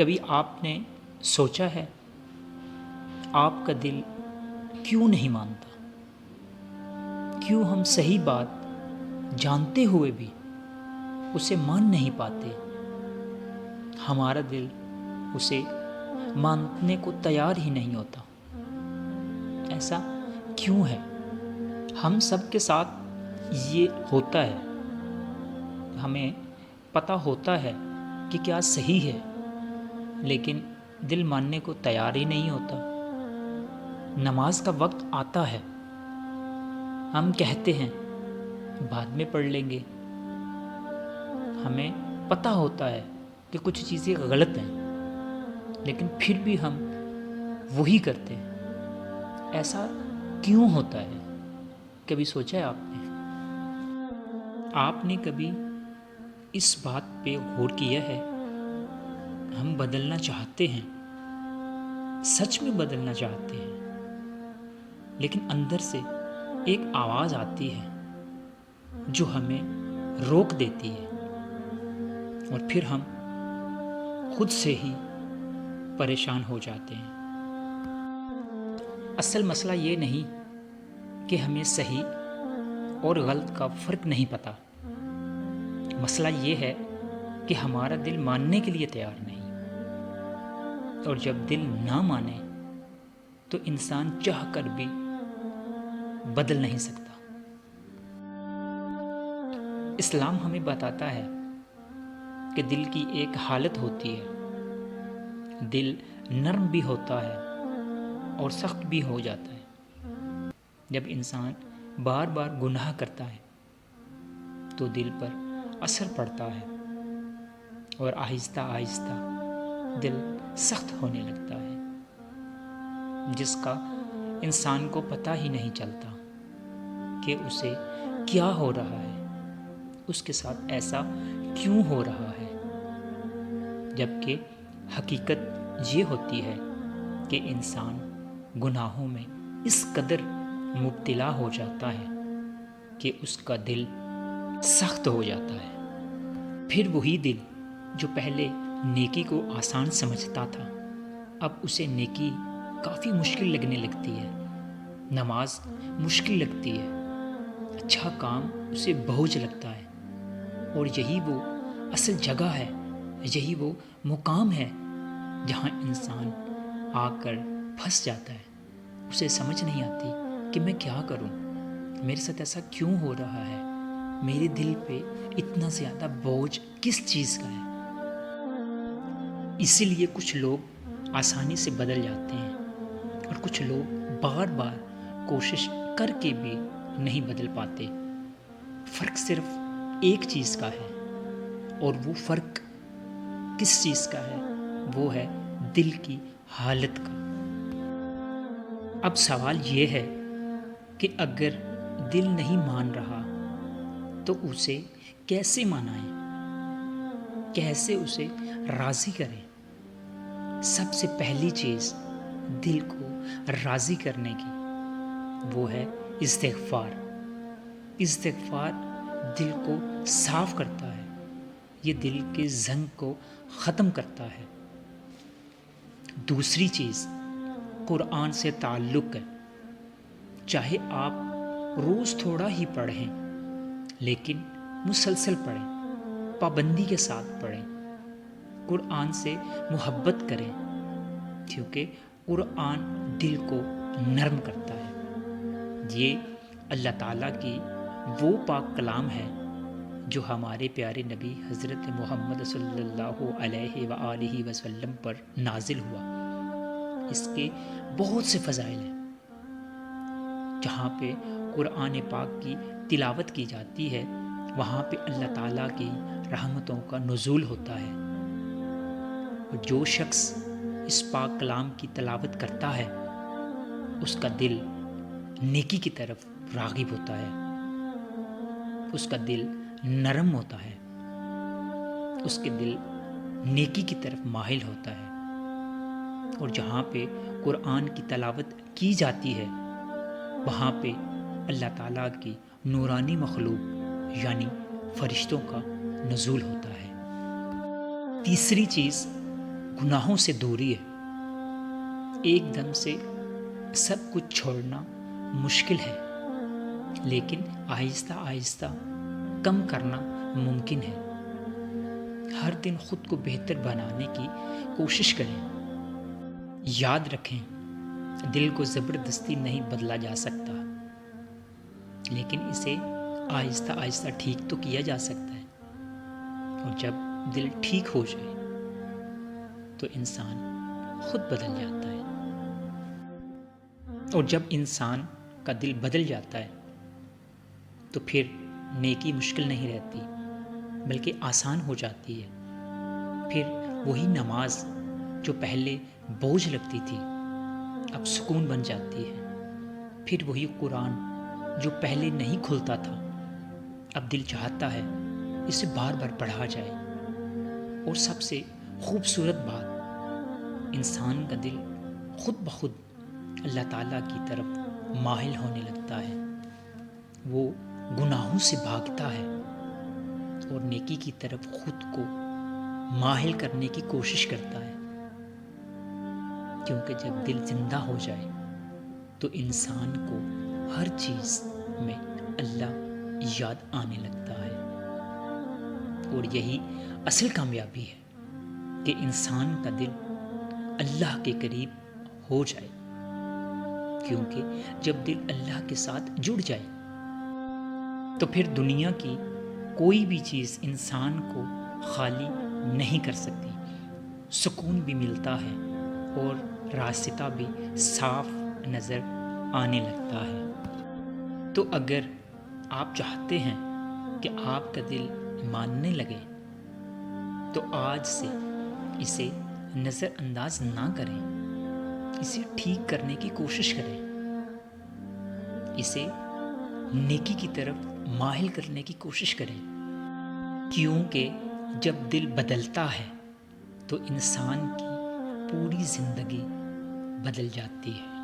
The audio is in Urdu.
کبھی آپ نے سوچا ہے آپ کا دل کیوں نہیں مانتا؟ کیوں ہم صحیح بات جانتے ہوئے بھی اسے مان نہیں پاتے؟ ہمارا دل اسے ماننے کو تیار ہی نہیں ہوتا۔ ایسا کیوں ہے؟ ہم سب کے ساتھ یہ ہوتا ہے۔ ہمیں پتہ ہوتا ہے کہ کیا صحیح ہے، لیکن دل ماننے کو تیار ہی نہیں ہوتا۔ نماز کا وقت آتا ہے، ہم کہتے ہیں بعد میں پڑھ لیں گے۔ ہمیں پتہ ہوتا ہے کہ کچھ چیزیں غلط ہیں، لیکن پھر بھی ہم وہی کرتے ہیں۔ ایسا کیوں ہوتا ہے؟ کبھی سوچا ہے آپ نے؟ آپ نے کبھی اس بات پہ غور کیا ہے؟ ہم بدلنا چاہتے ہیں، سچ میں بدلنا چاہتے ہیں، لیکن اندر سے ایک آواز آتی ہے جو ہمیں روک دیتی ہے، اور پھر ہم خود سے ہی پریشان ہو جاتے ہیں۔ اصل مسئلہ یہ نہیں کہ ہمیں صحیح اور غلط کا فرق نہیں پتہ۔ مسئلہ یہ ہے کہ ہمارا دل ماننے کے لیے تیار نہیں، اور جب دل نہ مانے تو انسان چاہ کر بھی بدل نہیں سکتا۔ اسلام ہمیں بتاتا ہے کہ دل کی ایک حالت ہوتی ہے، دل نرم بھی ہوتا ہے اور سخت بھی ہو جاتا ہے۔ جب انسان بار بار گناہ کرتا ہے تو دل پر اثر پڑتا ہے، اور آہستہ آہستہ دل سخت ہونے لگتا ہے، جس کا انسان کو پتہ ہی نہیں چلتا کہ اسے کیا ہو رہا ہے، اس کے ساتھ ایسا کیوں ہو رہا ہے، جبکہ حقیقت یہ ہوتی ہے کہ انسان گناہوں میں اس قدر مبتلا ہو جاتا ہے کہ اس کا دل سخت ہو جاتا ہے۔ پھر وہی دل جو پہلے نیکی کو آسان سمجھتا تھا، اب اسے نیکی کافی مشکل لگنے لگتی ہے، نماز مشکل لگتی ہے، اچھا کام اسے بوجھ لگتا ہے۔ اور یہی وہ اصل جگہ ہے، یہی وہ مقام ہے جہاں انسان آ کر پھنس جاتا ہے۔ اسے سمجھ نہیں آتی کہ میں کیا کروں، میرے ساتھ ایسا کیوں ہو رہا ہے، میرے دل پہ اتنا زیادہ بوجھ کس چیز کا ہے۔ اسی لیے کچھ لوگ آسانی سے بدل جاتے ہیں، اور کچھ لوگ بار بار کوشش کر کے بھی نہیں بدل پاتے۔ فرق صرف ایک چیز کا ہے، اور وہ فرق کس چیز کا ہے؟ وہ ہے دل کی حالت کا۔ اب سوال یہ ہے کہ اگر دل نہیں مان رہا تو اسے کیسے منائیں، کیسے اسے راضی کریں؟ سب سے پہلی چیز دل کو راضی کرنے کی وہ ہے استغفار۔ استغفار دل کو صاف کرتا ہے، یہ دل کے زنگ کو ختم کرتا ہے۔ دوسری چیز قرآن سے تعلق ہے۔ چاہے آپ روز تھوڑا ہی پڑھیں، لیکن مسلسل پڑھیں، پابندی کے ساتھ پڑھیں، قرآن سے محبت کریں، کیونکہ قرآن دل کو نرم کرتا ہے۔ یہ اللہ تعالیٰ کی وہ پاک کلام ہے جو ہمارے پیارے نبی حضرت محمد صلی اللہ علیہ وآلہ وسلم پر نازل ہوا۔ اس کے بہت سے فضائل ہیں۔ جہاں پہ قرآن پاک کی تلاوت کی جاتی ہے، وہاں پہ اللہ تعالیٰ کی رحمتوں کا نزول ہوتا ہے، اور جو شخص اس پاک کلام کی تلاوت کرتا ہے اس کا دل نیکی کی طرف راغب ہوتا ہے، اس کا دل نرم ہوتا ہے، اس کے دل نیکی کی طرف مائل ہوتا ہے۔ اور جہاں پہ قرآن کی تلاوت کی جاتی ہے وہاں پہ اللہ تعالیٰ کی نورانی مخلوق یعنی فرشتوں کا نزول ہوتا ہے۔ تیسری چیز گناہوں سے دوری ہے۔ ایک دم سے سب کچھ چھوڑنا مشکل ہے، لیکن آہستہ آہستہ کم کرنا ممکن ہے۔ ہر دن خود کو بہتر بنانے کی کوشش کریں۔ یاد رکھیں، دل کو زبردستی نہیں بدلا جا سکتا، لیکن اسے آہستہ آہستہ ٹھیک تو کیا جا سکتا ہے۔ اور جب دل ٹھیک ہو جائے تو انسان خود بدل جاتا ہے۔ اور جب انسان کا دل بدل جاتا ہے تو پھر نیکی مشکل نہیں رہتی، بلکہ آسان ہو جاتی ہے۔ پھر وہی نماز جو پہلے بوجھ لگتی تھی اب سکون بن جاتی ہے۔ پھر وہی قرآن جو پہلے نہیں کھلتا تھا اب دل چاہتا ہے اسے بار بار پڑھا جائے۔ اور سب سے خوبصورت بات، انسان کا دل خود بخود اللہ تعالیٰ کی طرف مائل ہونے لگتا ہے۔ وہ گناہوں سے بھاگتا ہے اور نیکی کی طرف خود کو مائل کرنے کی کوشش کرتا ہے، کیونکہ جب دل زندہ ہو جائے تو انسان کو ہر چیز میں اللہ یاد آنے لگتا ہے۔ اور یہی اصل کامیابی ہے کہ انسان کا دل اللہ کے قریب ہو جائے، کیونکہ جب دل اللہ کے ساتھ جڑ جائے تو پھر دنیا کی کوئی بھی چیز انسان کو خالی نہیں کر سکتی۔ سکون بھی ملتا ہے اور راستہ بھی صاف نظر آنے لگتا ہے۔ تو اگر آپ چاہتے ہیں کہ آپ کا دل ماننے لگے تو آج سے اسے نظر انداز نہ کریں، اسے ٹھیک کرنے کی کوشش کریں، اسے نیکی کی طرف مائل کرنے کی کوشش کریں، کیونکہ جب دل بدلتا ہے تو انسان کی پوری زندگی بدل جاتی ہے۔